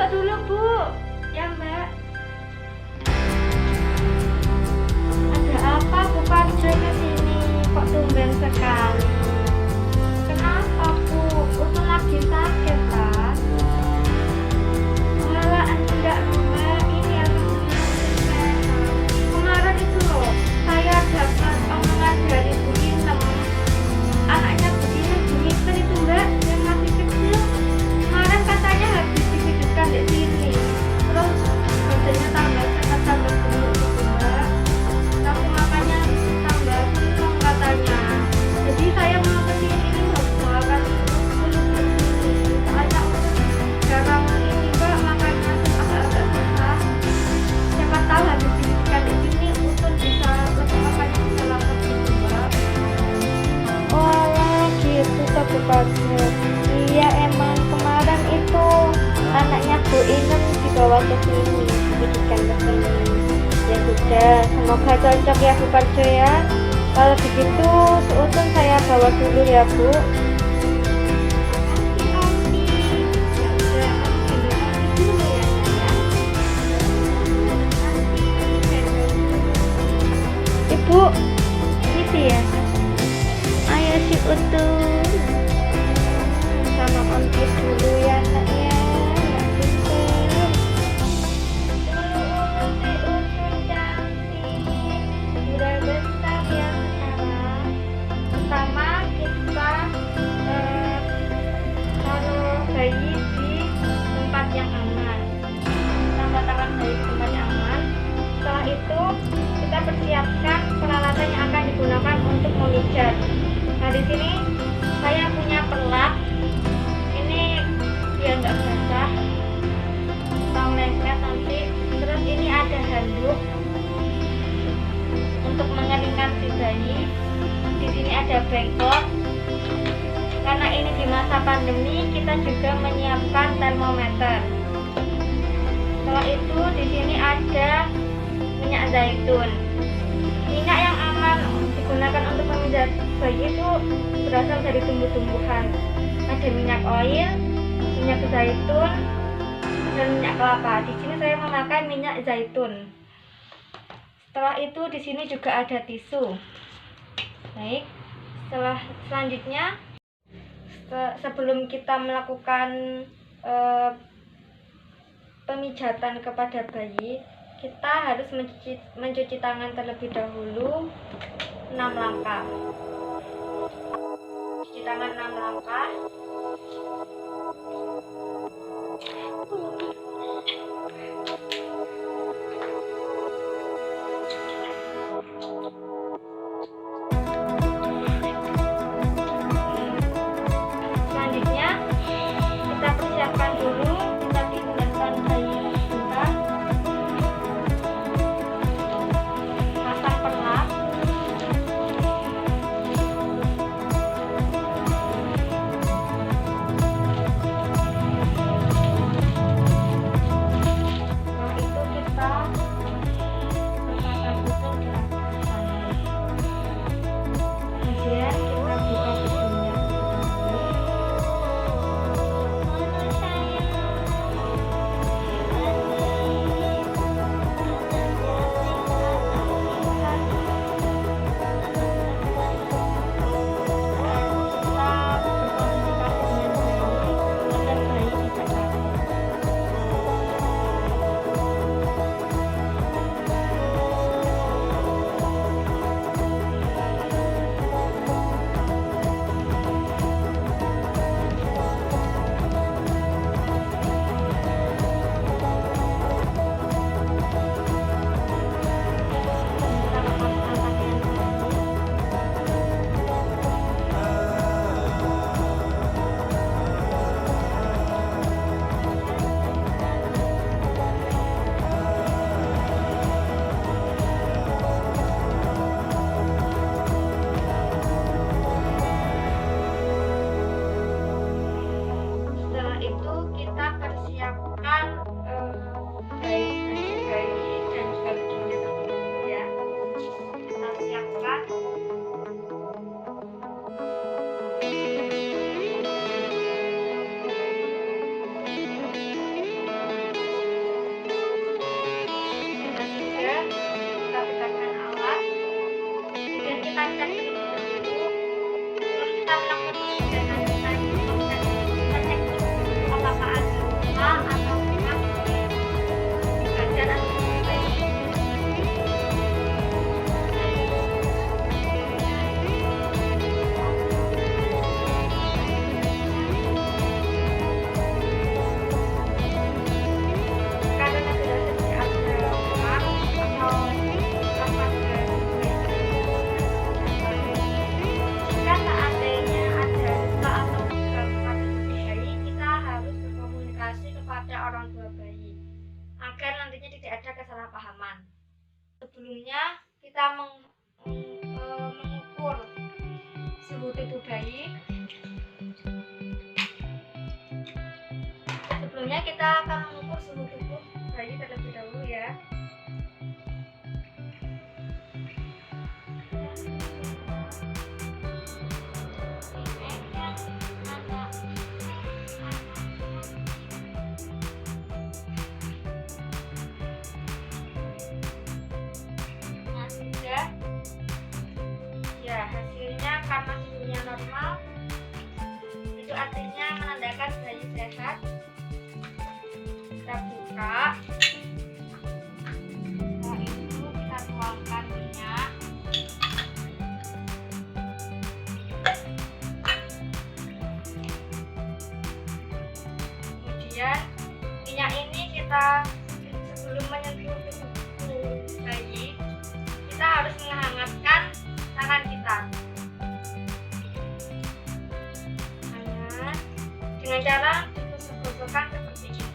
masuk dulu, Bu. Ya, Mbak. Ada apa Bu Parjo ke sini? Kok tumben sekali? Kenapa, Bu? Utun lagi sakit, Pak? Malah enggak, Mbak. Ini alhamdulillah. Kemarin itu loh, saya dapat omongan dari Bu Inem. Anaknya Bu Inem, Jennifer itu, Mbak, yang masih kecil. Kemarin katanya habis dipijitkan di sini. Terus badannya tambah sehat, tambah gemuk gitu, Mbak. Tapi makanya tambah senang katanya. Jadi saya mau kesini ini mau doakan dulu kesini. Soalnya jarang ini, Mbak, makanya agak-agak susah. Siapa tahu habis dipijitkan di sini Utun bisa makanya bisa langsung gitu, Mbak. Oh gitu toh Bu Parjo. Iya emang kemarin itu anaknya Bu Inem dibawa ke sini, dipijitkan ke sini. Ya sudah, semoga cocok ya Bu Parjo ya. Kalau begitu seutun saya bawa dulu ya Bu. Ya udah, kamu gendong dulu ya, sayang. Ibu, ini sih ya. Ayo si Utun. Sama onti dulu ya anaknya. Nak pinter. Utun cantik, udah besar ya sekarang. Pertama kita taruh bayi di tempat yang aman. Kita letakkan bayi di tempat yang aman. Setelah itu kita persiapkan peralatan yang akan digunakan untuk memijat. Nah, di sini saya punya pelak. Ini biar nggak basah, tong lengket nanti. Terus ini ada handuk untuk mengeringkan si bayi. Di sini ada bengkok. Karena ini di masa pandemi, kita juga menyiapkan termometer. Setelah itu di sini ada minyak zaitun. Minyak yang aman digunakan untuk memijat bayi itu berasal dari tumbuh-tumbuhan. Ada minyak oil, minyak zaitun, dan minyak kelapa. Di sini saya memakai minyak zaitun. Setelah itu di sini juga ada tisu. Baik. Selanjutnya sebelum kita melakukan pemijatan kepada bayi, kita harus mencuci tangan terlebih dahulu 6 langkah. Cuci tangan 6 langkah. Selanjutnya kita persiapkan dulu, kita pindahkan bayi kita, pasang pelak. orang tua bayi agar nantinya tidak ada kesalahpahaman. Sebelumnya kita mengukur suhu tubuh bayi. Sebelumnya kita akan mengukur suhu tubuh bayi terlebih dahulu ya. Ya, hasilnya karena suhunya normal, itu artinya menandakan bayi sehat. Kita buka, setelah itu kita tuangkan minyak. Kemudian minyak ini kita sebelum menyentuh tubuh bayi, kita harus menghangatkan tangan kita. Hangat dengan cara digosok-gosokkan seperti ini.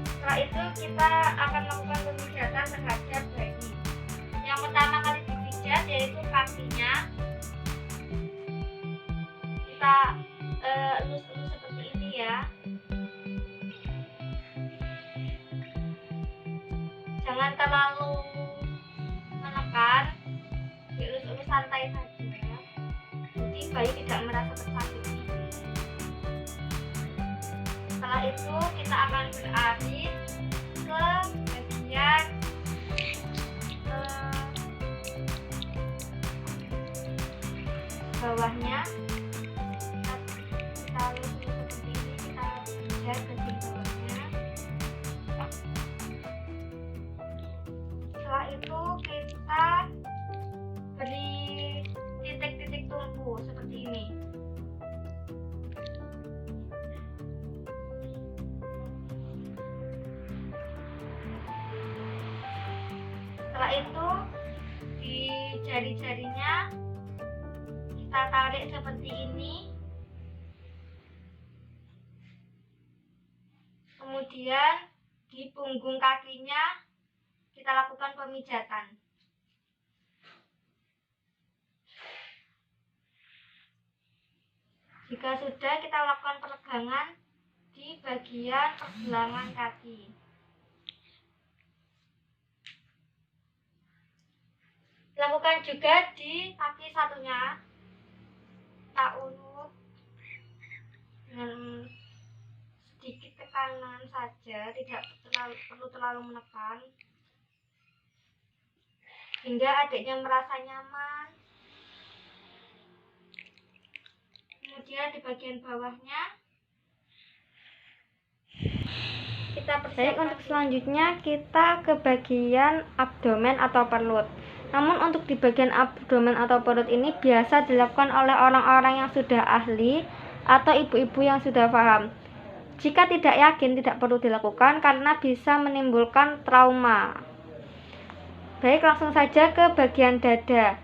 Setelah itu kita akan melakukan pemijatan terhadap bayi. Yang pertama kali dipijat yaitu kakinya. Kita elus-elus seperti ini ya. Jangan terlalu menekan, dielus-elus santai saja, jadi bayi tidak merasa tersakiti. Setelah itu kita akan beralih ke bagian bawahnya. Kita elus-elus seperti ini, kita lihat bagian bawahnya. Setelah itu kita beri titik-titik tumpu seperti ini. Setelah itu di jari-jarinya kita tarik seperti ini. Kemudian di punggung kakinya kita lakukan pemijatan. Jika sudah, kita lakukan peregangan di bagian pergelangan kaki. Lakukan juga di kaki satunya. Kita urut dengan sedikit tekanan saja, tidak perlu terlalu menekan, hingga adiknya merasa nyaman. Kemudian di bagian bawahnya kita persiapkan. Baik, untuk selanjutnya kita ke bagian abdomen atau perut. Namun untuk di bagian abdomen atau perut ini biasa dilakukan oleh orang-orang yang sudah ahli atau ibu-ibu yang sudah paham. Jika tidak yakin, tidak perlu dilakukan karena bisa menimbulkan trauma. Baik, langsung saja ke bagian dada.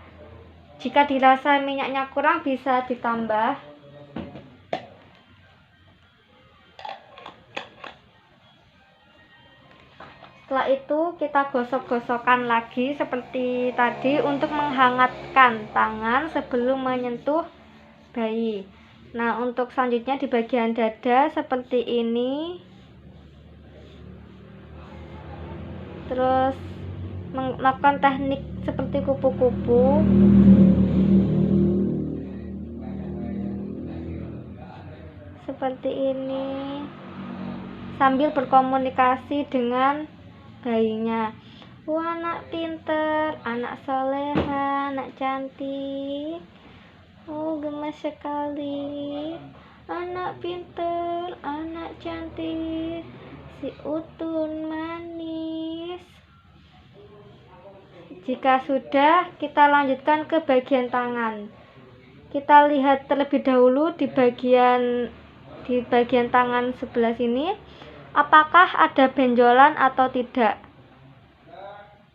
Jika dirasa minyaknya kurang, bisa ditambah. Setelah itu kita gosok-gosokkan lagi seperti tadi untuk menghangatkan tangan sebelum menyentuh bayi. Nah, untuk selanjutnya di bagian dada seperti ini. Terus melakukan teknik seperti kupu-kupu. Seperti ini. Sambil berkomunikasi dengan bayinya. Wah, anak pinter, anak soleha, anak cantik. Oh, gemes sekali. Anak pinter, anak cantik, si utun manis. Jika sudah, kita lanjutkan ke bagian tangan. Kita lihat terlebih dahulu di bagian tangan sebelah sini, apakah ada benjolan atau tidak.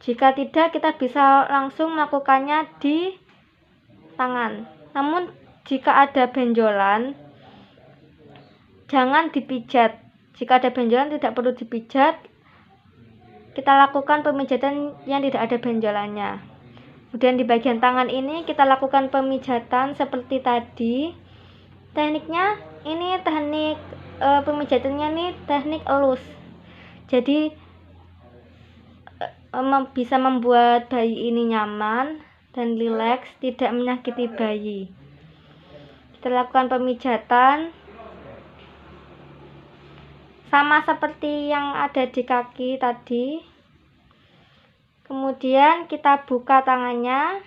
Jika tidak, kita bisa langsung melakukannya di tangan. Namun jika ada benjolan, jangan dipijat. Jika ada benjolan tidak perlu dipijat. Kita lakukan pemijatan yang tidak ada benjolannya. Kemudian di bagian tangan ini kita lakukan pemijatan seperti tadi. Tekniknya ini teknik pemijatannya nih teknik elus. Jadi bisa membuat bayi ini nyaman dan rileks, tidak menyakiti bayi. Kita lakukan pemijatan sama seperti yang ada di kaki tadi. Kemudian kita buka tangannya.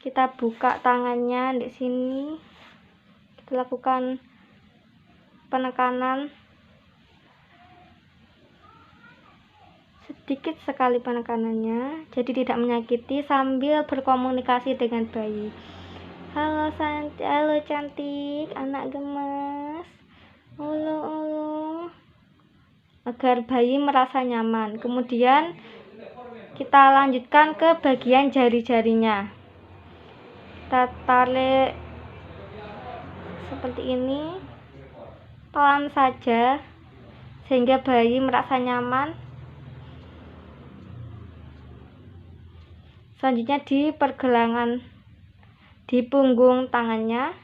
Kita buka tangannya di sini. Kita lakukan penekanan. Sedikit sekali penekanannya, jadi tidak menyakiti, sambil berkomunikasi dengan bayi. Halo cantik, anak gemes. Ulu. Agar bayi merasa nyaman. Kemudian kita lanjutkan ke bagian jari-jarinya. Kita tarik seperti ini, pelan saja sehingga bayi merasa nyaman. Selanjutnya di pergelangan, di punggung tangannya,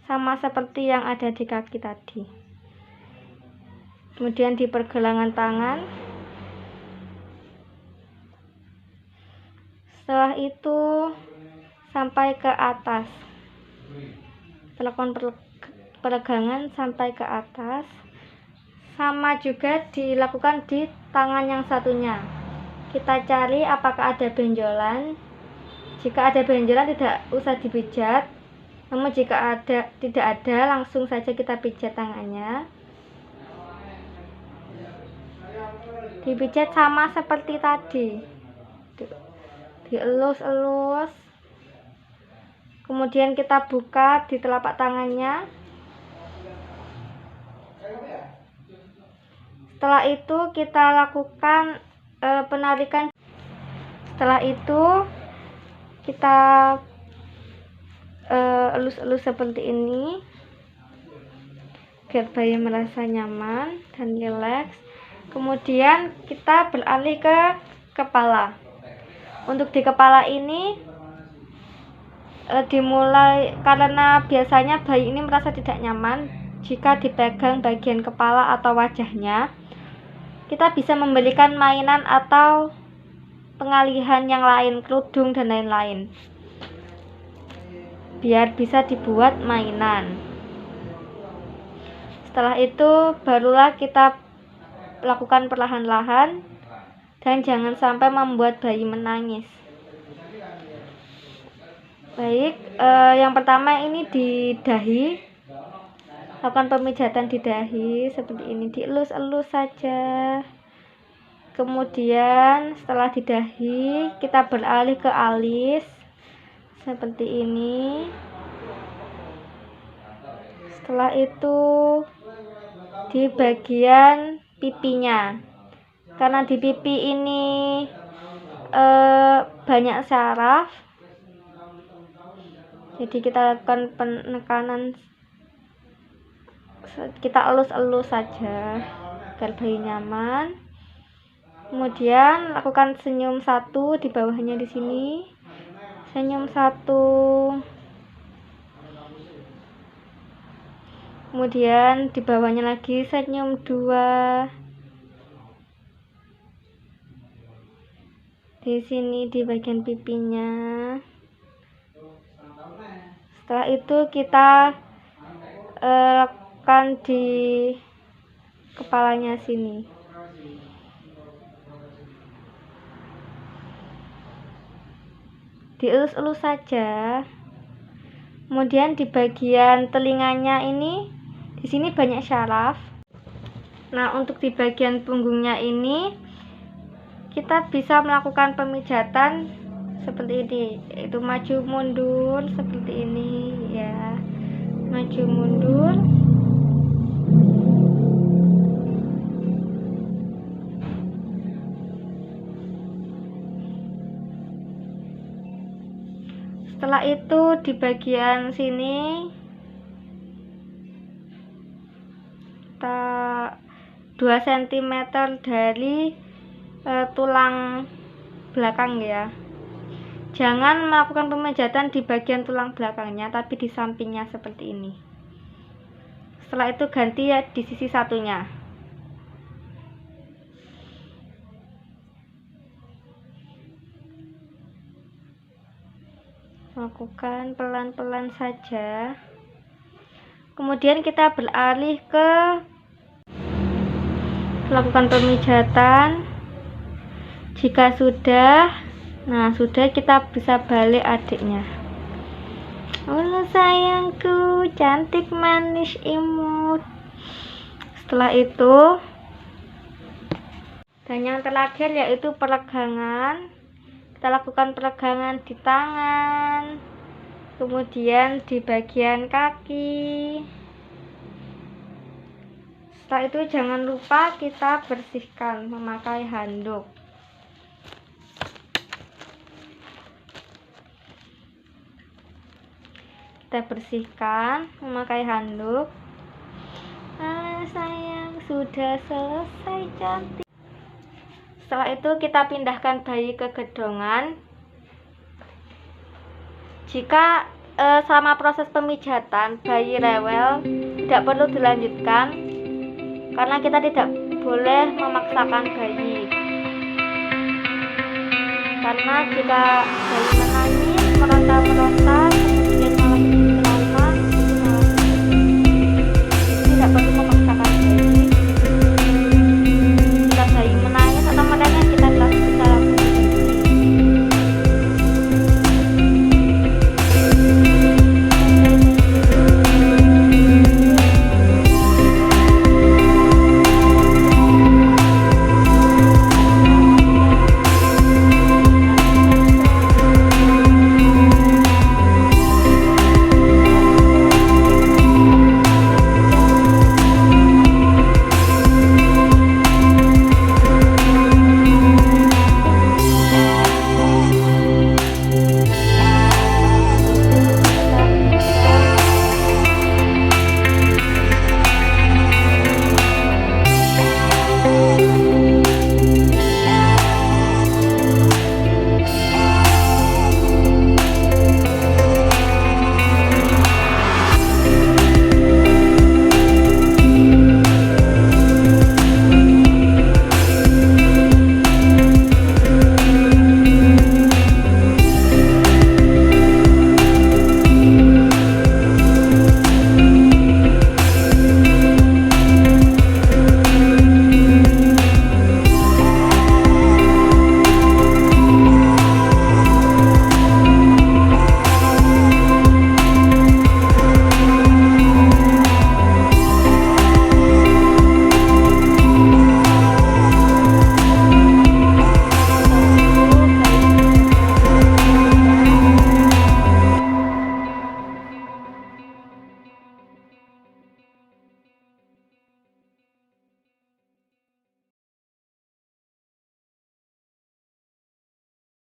sama seperti yang ada di kaki tadi. Kemudian di pergelangan tangan. Setelah itu sampai ke atas. Lakukan peregangan sampai ke atas. Sama juga dilakukan di tangan yang satunya. Kita cari apakah ada benjolan. Jika ada benjolan tidak usah dipijat. Namun jika tidak ada, langsung saja kita pijat tangannya. Dipijat sama seperti tadi. Dielus-elus. Kemudian kita buka di telapak tangannya. Setelah itu kita lakukan penarikan. Setelah itu kita elus-elus seperti ini biar bayi merasa nyaman dan rileks. Kemudian kita beralih ke kepala. Untuk di kepala ini dimulai karena biasanya bayi ini merasa tidak nyaman jika dipegang bagian kepala atau wajahnya. Kita bisa memberikan mainan atau pengalihan yang lain, kerudung dan lain-lain, biar bisa dibuat mainan. Setelah itu barulah kita lakukan perlahan-lahan dan jangan sampai membuat bayi menangis. Baik, yang pertama ini di dahi. Lakukan pemijatan di dahi seperti ini, dielus-elus saja. Kemudian setelah di dahi kita beralih ke alis seperti ini. Setelah itu di bagian pipinya, karena di pipi ini banyak syaraf, jadi kita lakukan penekanan, kita elus-elus saja agar bayi nyaman. Kemudian lakukan senyum satu di bawahnya di sini, senyum satu. Kemudian di bawahnya lagi senyum dua. Di sini di bagian pipinya. Setelah itu kita lakukan di kepalanya sini. Dielus-elus saja. Kemudian di bagian telinganya ini, di sini banyak syaraf. Nah, untuk di bagian punggungnya ini kita bisa melakukan pemijatan seperti ini, yaitu maju mundur seperti ini ya. Maju mundur. Setelah itu di bagian sini 2 cm dari tulang belakang ya. Jangan melakukan pemijatan di bagian tulang belakangnya, tapi di sampingnya seperti ini. Setelah itu ganti ya di sisi satunya. Lakukan pelan-pelan saja. Kemudian kita beralih ke lakukan pemijatan. Jika sudah, kita bisa balik adiknya. Halo sayangku, cantik, manis, imut. Setelah itu, dan yang terakhir yaitu peregangan. Kita lakukan peregangan di tangan, kemudian di bagian kaki. Setelah itu jangan lupa kita bersihkan memakai handuk. Kita bersihkan memakai handuk. Sayang, sudah selesai, cantik. Setelah itu kita pindahkan bayi ke gedongan. Jika selama proses pemijatan bayi rewel, tidak perlu dilanjutkan karena kita tidak boleh memaksakan bayi. Karena jika bayi menangis, meronta-meronta,